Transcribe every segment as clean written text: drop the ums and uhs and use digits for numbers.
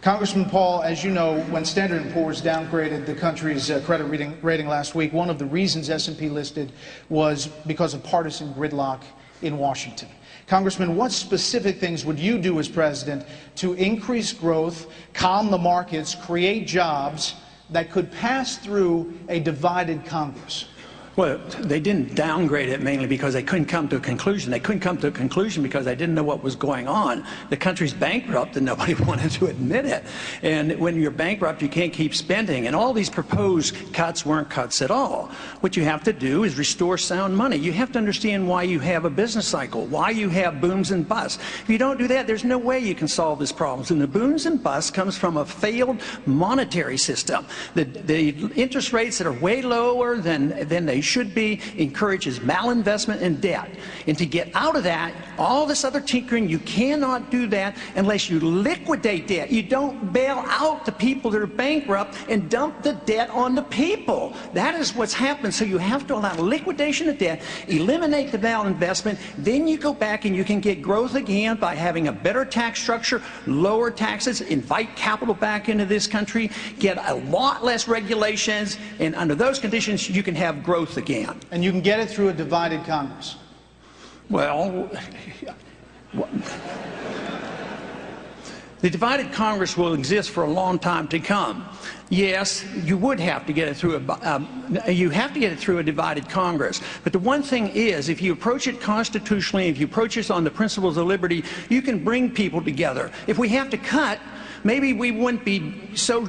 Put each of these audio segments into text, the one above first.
Congressman Paul, as you know, when Standard & Poor's downgraded the country's credit rating last week, one of the reasons S&P listed was because of partisan gridlock in Washington. Congressman, what specific things would you do as president to increase growth, calm the markets, create jobs that could pass through a divided Congress? Well, they didn't downgrade it mainly because they couldn't come to a conclusion. They couldn't come to a conclusion because they didn't know what was going on. The country's bankrupt and nobody wanted to admit it. And when you're bankrupt, you can't keep spending. And all these proposed cuts weren't cuts at all. What you have to do is restore sound money. You have to understand why you have a business cycle, why you have booms and busts. If you don't do that, there's no way you can solve these problems. And the booms and busts comes from a failed monetary system. The interest rates that are way lower than they should be encourages malinvestment and debt. And to get out of that, all this other tinkering, you cannot do that unless you liquidate debt. You don't bail out the people that are bankrupt and dump the debt on the people. That is what's happened. So you have to allow liquidation of debt, eliminate the malinvestment, then you go back and you can get growth again by having a better tax structure, lower taxes, invite capital back into this country, get a lot less regulations, and under those conditions you can have growth again. And you can get it through a divided Congress. Well, the divided Congress will exist for a long time to come. Yes, you would have to get it through a divided Congress. But the one thing is, if you approach it constitutionally, if you approach it on the principles of liberty, you can bring people together. If we have to cut, maybe we wouldn't be so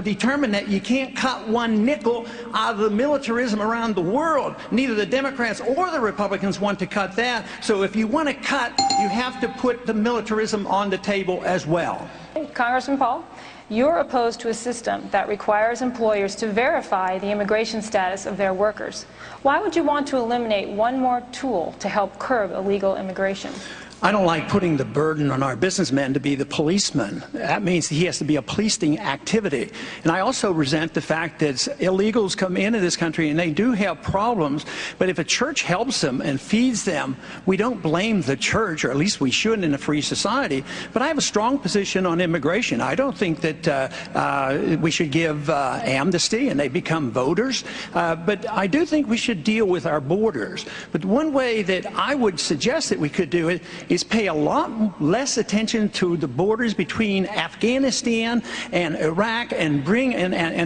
determined that you can't cut one nickel out of the militarism around the world. Neither the Democrats or the Republicans want to cut that. So if you want to cut, you have to put the militarism on the table as well. Congressman Paul, you're opposed to a system that requires employers to verify the immigration status of their workers. Why would you want to eliminate one more tool to help curb illegal immigration? I don't like putting the burden on our businessmen to be the policeman. That means he has to be a policing activity. And I also resent the fact that illegals come into this country and they do have problems, but if a church helps them and feeds them, we don't blame the church, or at least we shouldn't in a free society. But I have a strong position on immigration. I don't think that we should give amnesty and they become voters, but I do think we should deal with our borders. But one way that I would suggest that we could do it is pay a lot less attention to the borders between Afghanistan and Iraq and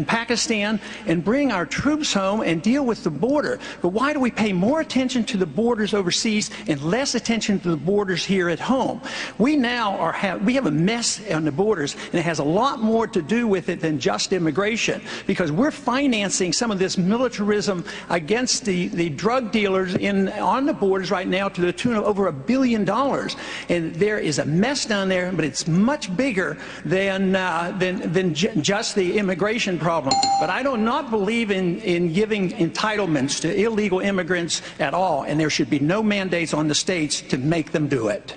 Pakistan, and bring our troops home and deal with the border. But why do we pay more attention to the borders overseas and less attention to the borders here at home? We now we have a mess on the borders, and it has a lot more to do with it than just immigration, because we're financing some of this militarism against the drug dealers on the borders right now to the tune of over $1 billion. And there is a mess down there, but it's much bigger than just the immigration problem. But I do not believe in giving entitlements to illegal immigrants at all, and there should be no mandates on the states to make them do it.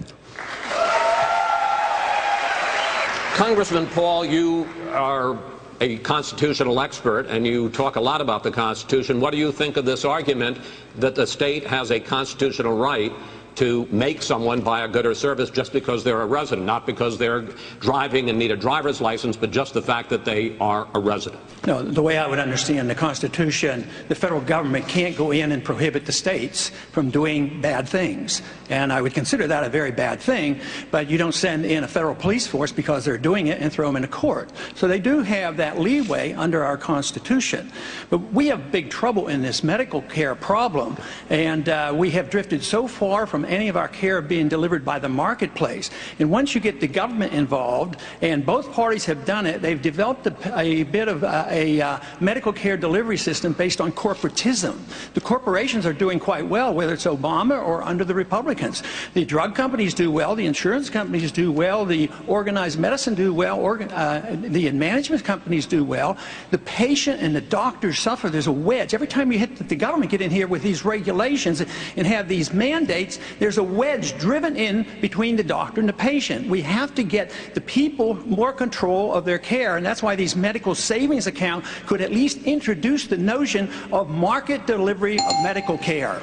Congressman Paul, you are a constitutional expert, and you talk a lot about the Constitution. What do you think of this argument that the state has a constitutional right to make someone buy a good or service just because they're a resident, not because they're driving and need a driver's license, but just the fact that they are a resident? No, the way I would understand the Constitution, the federal government can't go in and prohibit the states from doing bad things. And I would consider that a very bad thing, but you don't send in a federal police force because they're doing it and throw them into court. So they do have that leeway under our Constitution. But we have big trouble in this medical care problem, and we have drifted so far from any of our care being delivered by the marketplace. And once you get the government involved, and both parties have done it, they've developed a bit of a medical care delivery system based on corporatism. The corporations are doing quite well, whether it's Obama or under the Republicans. The drug companies do well, the insurance companies do well, the organized medicine do well, the management companies do well. The patient and the doctors suffer. There's a wedge. Every time you hit the government get in here with these regulations and have these mandates, there's a wedge driven in between the doctor and the patient. We have to get the people more control of their care, and that's why these medical savings accounts could at least introduce the notion of market delivery of medical care.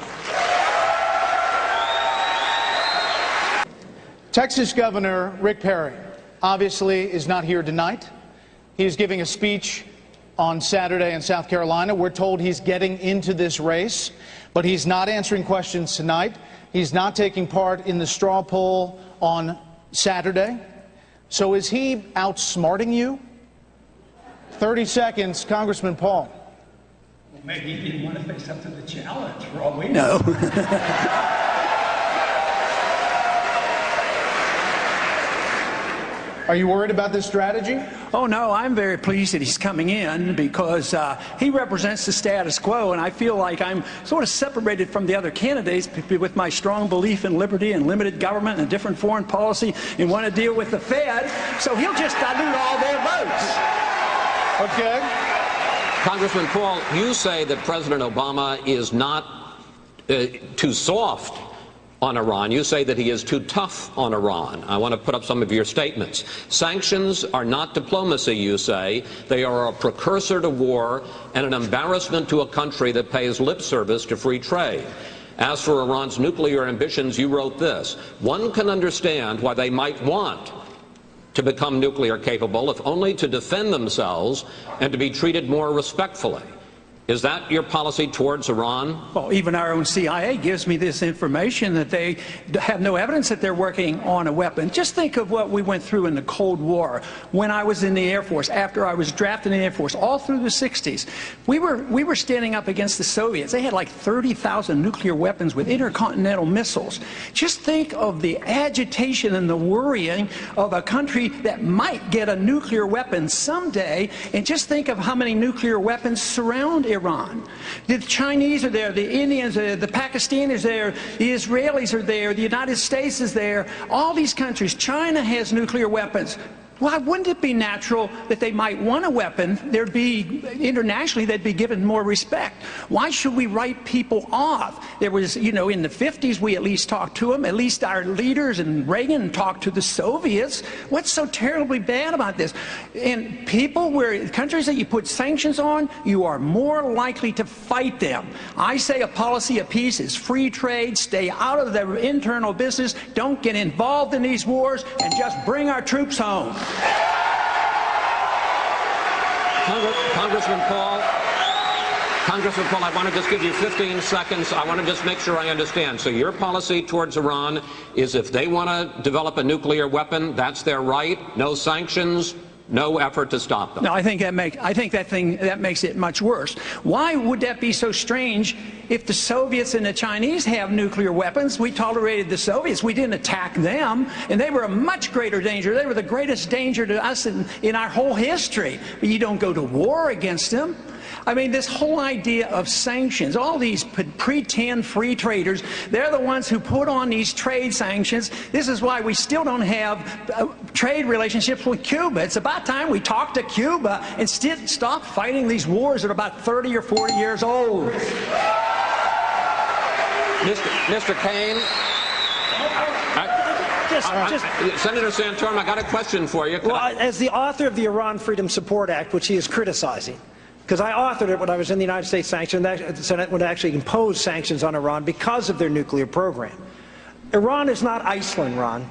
Texas Governor Rick Perry obviously is not here tonight. He is giving a speech on Saturday in South Carolina. We're told he's getting into this race, but he's not answering questions tonight. He's not taking part in the straw poll on Saturday. So is he outsmarting you? 30 seconds, Congressman Paul. Well, maybe he didn't want to face up to the challenge, for all we know. Are you worried about this strategy? Oh, no, I'm very pleased that he's coming in because he represents the status quo, and I feel like I'm sort of separated from the other candidates with my strong belief in liberty and limited government and different foreign policy and want to deal with the Fed, so he'll just dilute all their votes. Okay. Congressman Paul, you say that President Obama is not too soft on Iran. You say that he is too tough on Iran. I want to put up some of your statements. Sanctions are not diplomacy, you say. They are a precursor to war and an embarrassment to a country that pays lip service to free trade. As for Iran's nuclear ambitions, you wrote this: one can understand why they might want to become nuclear capable, if only to defend themselves and to be treated more respectfully. Is that your policy towards Iran? Well, even our own CIA gives me this information that they have no evidence that they're working on a weapon. Just think of what we went through in the Cold War when I was in the Air Force, after I was drafted in the Air Force, all through the 60s. We were standing up against the Soviets. They had like 30,000 nuclear weapons with intercontinental missiles. Just think of the agitation and the worrying of a country that might get a nuclear weapon someday, and just think of how many nuclear weapons surround Iran. The Chinese are there, the Indians are there, the Pakistanis are there, the Israelis are there, the United States is there, all these countries. China has nuclear weapons. Why wouldn't it be natural that they might want a weapon? There'd be, internationally, they'd be given more respect. Why should we write people off? There was, you know, in the 50s, we at least talked to them. At least our leaders and Reagan talked to the Soviets. What's so terribly bad about this? And people, countries that you put sanctions on, you are more likely to fight them. I say a policy of peace is free trade, stay out of their internal business, don't get involved in these wars, and just bring our troops home. Congressman Paul, I want to just give you 15 seconds. I want to just make sure I understand. So your policy towards Iran is if they want to develop a nuclear weapon, that's their right, no sanctions, no effort to stop them. No, I think that makes it much worse. Why would that be so strange if the Soviets and the Chinese have nuclear weapons? We tolerated the Soviets. We didn't attack them, and they were a much greater danger. They were the greatest danger to us in our whole history. But you don't go to war against them. I mean, this whole idea of sanctions, all these pretend free traders, they're the ones who put on these trade sanctions. This is why we still don't have trade relationships with Cuba. It's about time we talk to Cuba and stop fighting these wars that are about 30 or 40 years old. Mr. Kaine, Senator Santorum, I got a question for you. As the author of the Iran Freedom Support Act, which he is criticizing, because I authored it when I was in the United States Senate, the Senate would actually impose sanctions on Iran because of their nuclear program. Iran is not Iceland, Ron.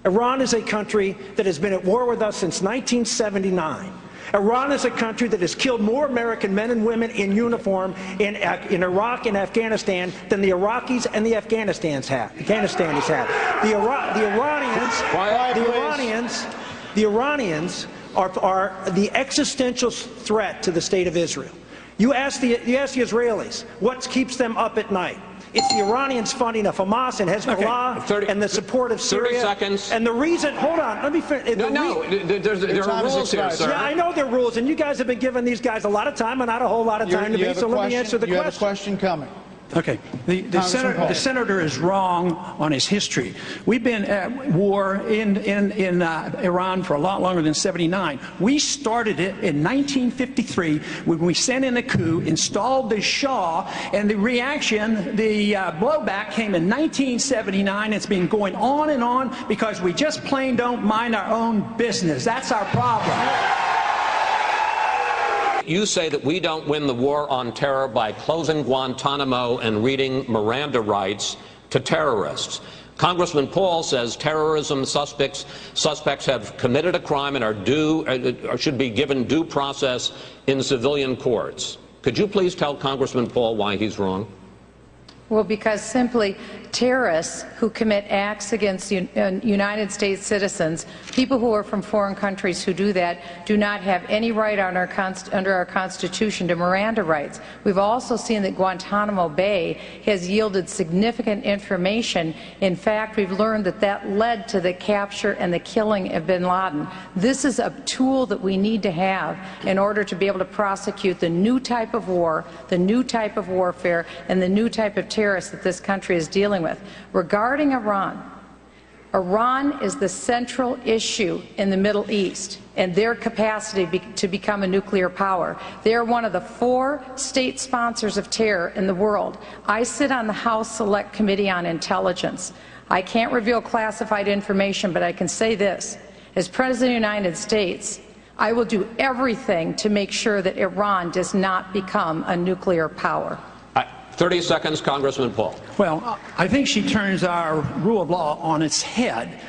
Iran is a country that has been at war with us since 1979. Iran is a country that has killed more American men and women in uniform in Iraq and Afghanistan than the Iraqis and the Afghanistanis have. The Iranians are the existential threat to the state of Israel. You ask the Israelis, what keeps them up at night? It's the Iranians funding of Hamas and Hezbollah and the support of Syria. 30 seconds. And the reason, hold on, let me finish. There are rules here, sir. Yeah, I know there are rules, and you guys have been giving these guys a lot of time and not a whole lot of time to be, so let me answer the question. You have a question coming. Okay. The senator is wrong on his history. We've been at war in Iran for a lot longer than '79. We started it in 1953 when we sent in a coup, installed the Shah, and the reaction, the blowback came in 1979. It's been going on and on because we just plain don't mind our own business. That's our problem. You say that we don't win the war on terror by closing Guantanamo and reading Miranda rights to terrorists. Congressman Paul says terrorism suspects have committed a crime and are should be given due process in civilian courts. Could you please tell Congressman Paul why he's wrong? Well, because simply terrorists who commit acts against United States citizens, people who are from foreign countries who do that, do not have any right under our Constitution to Miranda rights. We've also seen that Guantanamo Bay has yielded significant information. In fact, we've learned that that led to the capture and the killing of bin Laden. This is a tool that we need to have in order to be able to prosecute the new type of war, the new type of warfare, and the new type of terrorists that this country is dealing with. Regarding Iran, Iran is the central issue in the Middle East and their capacity to become a nuclear power. They are one of the 4 state sponsors of terror in the world. I sit on the House Select Committee on Intelligence. I can't reveal classified information, but I can say this. As President of the United States, I will do everything to make sure that Iran does not become a nuclear power. 30 seconds, Congressman Paul. Well, I think she turns our rule of law on its head.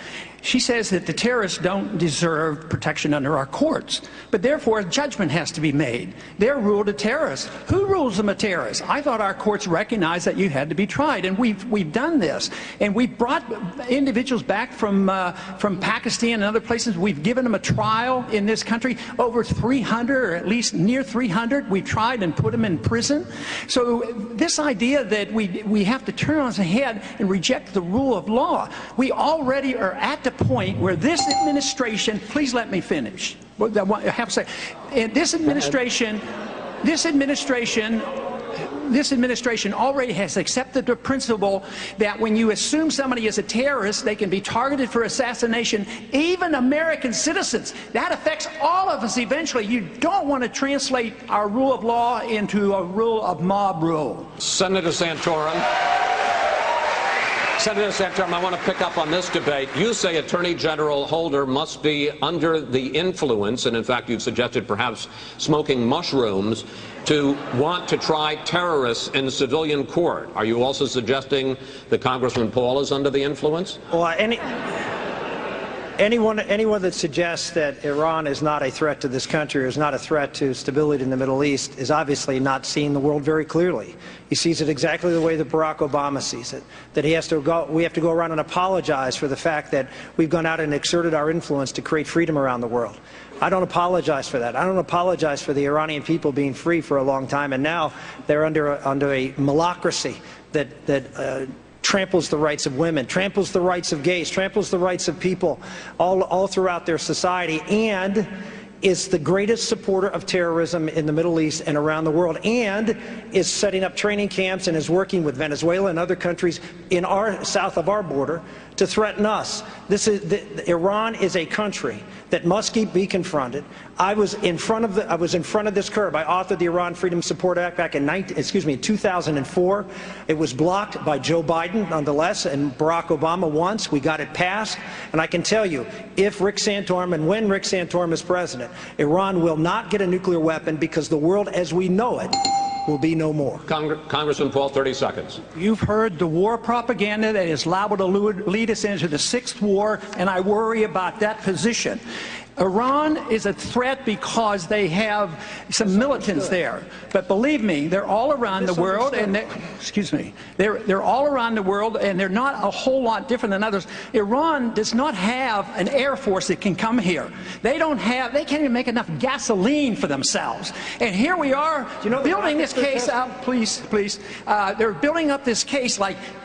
She says that the terrorists don't deserve protection under our courts, but therefore a judgment has to be made. They're ruled a terrorist. Who rules them a terrorist? I thought our courts recognized that you had to be tried, and we've done this. And we've brought individuals back from Pakistan and other places. We've given them a trial in this country. Over 300, or at least near 300, we've tried and put them in prison. So this idea that we have to turn on its head and reject the rule of law, we already are at the point where this administration, please let me finish. I have to say, this administration already has accepted the principle that when you assume somebody is a terrorist, they can be targeted for assassination, even American citizens. That affects all of us eventually. You don't want to translate our rule of law into a rule of mob rule. Senator Santorum. Senator Santorum, I want to pick up on this debate. You say Attorney General Holder must be under the influence, and in fact you've suggested perhaps smoking mushrooms, to want to try terrorists in civilian court. Are you also suggesting that Congressman Paul is under the influence? Well, anyone that suggests that Iran is not a threat to this country or is not a threat to stability in the Middle East is obviously not seeing the world very clearly. He sees it exactly the way that Barack Obama sees it, that we have to go around and apologize for the fact that we've gone out and exerted our influence to create freedom around the world. I don't apologize for that. I don't apologize for the Iranian people being free for a long time, and now they're under a malocracy that tramples the rights of women, tramples the rights of gays, tramples the rights of people all throughout their society, and is the greatest supporter of terrorism in the Middle East and around the world, and is setting up training camps and is working with Venezuela and other countries in south of our border to threaten us. Iran is a country that must be confronted. I was in front of this curb. I authored the Iran Freedom Support Act back in 2004. It was blocked by Joe Biden, nonetheless, and Barack Obama once. We got it passed, and I can tell you, if Rick Santorum and when Rick Santorum is president, Iran will not get a nuclear weapon because the world as we know it will be no more. Congressman Paul, 30 seconds. You've heard the war propaganda that is liable to lead us into the 6th war, and I worry about that position. Iran is a threat because they have some militants there. But believe me, they're all around the world, and they're all around the world, and they're not a whole lot different than others. Iran does not have an air force that can come here. They can't even make enough gasoline for themselves. And here we are building this case up, please. They're building up this case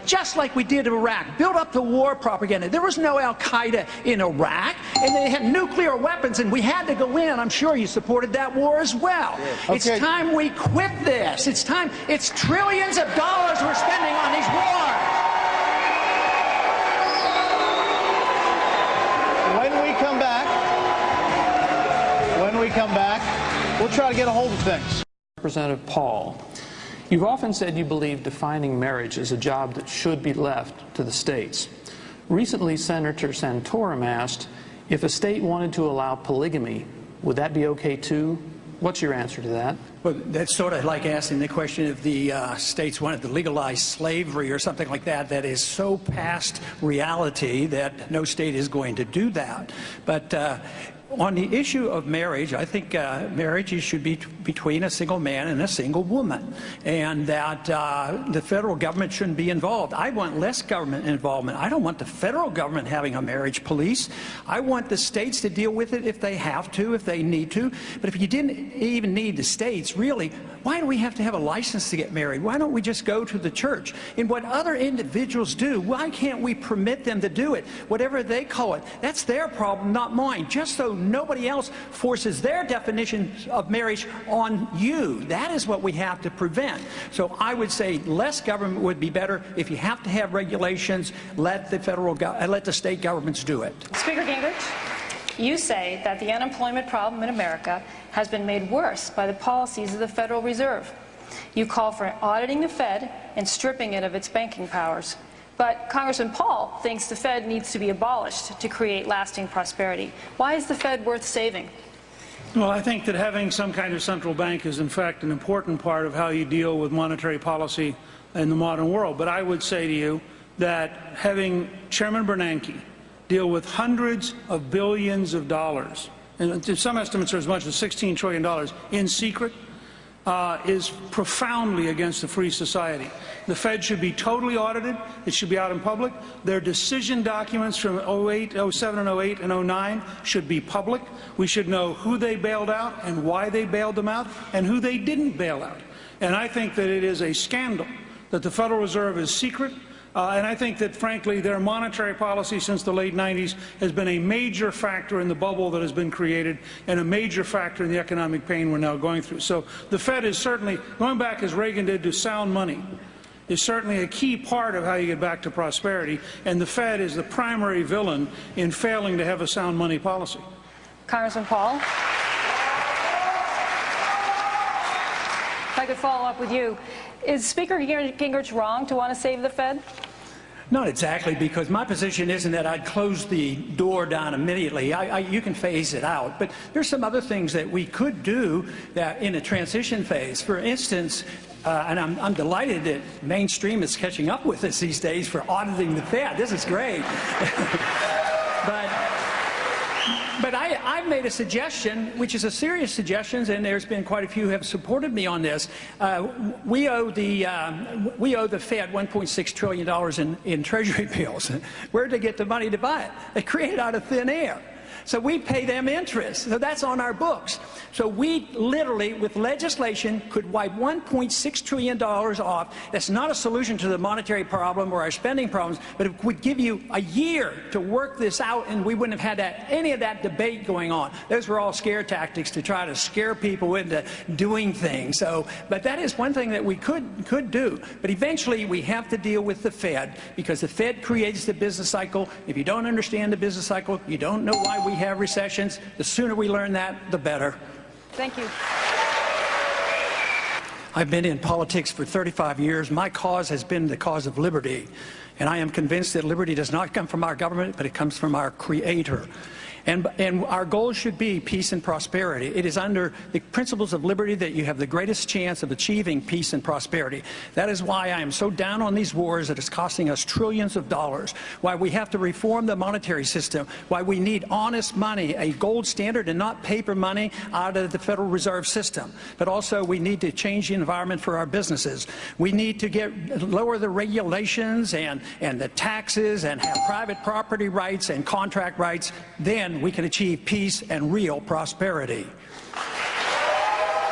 just like we did in Iraq. Build up the war propaganda. There was no Al-Qaeda in Iraq, and they had nuclear weapons, and we had to go in. I'm sure you supported that war as well. Okay. It's time we quit this. It's time. It's trillions of dollars we're spending on these wars. When we come back, we'll try to get a hold of things. Representative Paul, you've often said you believe defining marriage is a job that should be left to the states. Recently, Senator Santorum asked, if a state wanted to allow polygamy, would that be okay too? What's your answer to that? Well, that's sort of like asking the question if the states wanted to legalize slavery or something like that. That is so past reality that no state is going to do that. But on the issue of marriage, I think marriage should be between a single man and a single woman, and that the federal government shouldn't be involved. I want less government involvement. I don't want the federal government having a marriage police. I want the states to deal with it if they have to, if they need to. But if you didn't even need the states, really, why do we have to have a license to get married? Why don't we just go to the church? And what other individuals do, why can't we permit them to do it? Whatever they call it, that's their problem, not mine. Just so nobody else forces their definition of marriage on you. That is what we have to prevent. So I would say less government would be better. If you have to have regulations, let the state governments do it. Speaker Gingrich, you say that the unemployment problem in America has been made worse by the policies of the Federal Reserve. You call for auditing the Fed and stripping it of its banking powers. But Congressman Paul thinks the Fed needs to be abolished to create lasting prosperity. Why is the Fed worth saving? Well, I think that having some kind of central bank is, in fact, an important part of how you deal with monetary policy in the modern world. But I would say to you that having Chairman Bernanke deal with hundreds of billions of dollars, and some estimates are as much as $16 trillion, in secret, is profoundly against a free society. The Fed should be totally audited. It should be out in public. Their decision documents from 08, 07, and 08, and 09 should be public. We should know who they bailed out and why they bailed them out and who they didn't bail out. And I think that it is a scandal that the Federal Reserve is secret. And I think that, frankly, their monetary policy since the late 90s has been a major factor in the bubble that has been created and a major factor in the economic pain we're now going through. So the Fed is certainly, going back as Reagan did to sound money, is certainly a key part of how you get back to prosperity. And the Fed is the primary villain in failing to have a sound money policy. Congressman Paul? If I could follow up with you. Is Speaker Gingrich wrong to want to save the Fed? Not exactly, because my position isn't that I'd close the door down immediately. You can phase it out. But there's some other things that we could do that in a transition phase. For instance, and I'm delighted that mainstream is catching up with us these days for auditing the Fed. This is great. But I've made a suggestion, which is a serious suggestion, and there's been quite a few who have supported me on this. We owe the Fed $1.6 trillion in Treasury bills. Where did they get the money to buy it? They created it out of thin air. So we pay them interest. So that's on our books. So we literally, with legislation, could wipe $1.6 trillion off. That's not a solution to the monetary problem or our spending problems, but it would give you a year to work this out, and we wouldn't have had any of that debate going on. Those were all scare tactics to try to scare people into doing things. So, but that is one thing that we could do. But eventually, we have to deal with the Fed, because the Fed creates the business cycle. If you don't understand the business cycle, you don't know why we have recessions. The sooner we learn that, the better. Thank you. I've been in politics for 35 years. My cause has been the cause of liberty. And I am convinced that liberty does not come from our government, but it comes from our Creator. And our goal should be peace and prosperity. It is under the principles of liberty that you have the greatest chance of achieving peace and prosperity. That is why I am so down on these wars that is costing us trillions of dollars, why we have to reform the monetary system, why we need honest money, a gold standard and not paper money out of the Federal Reserve System. But also we need to change the environment for our businesses. We need to lower the regulations and the taxes and have private property rights and contract rights. Then we can achieve peace and real prosperity.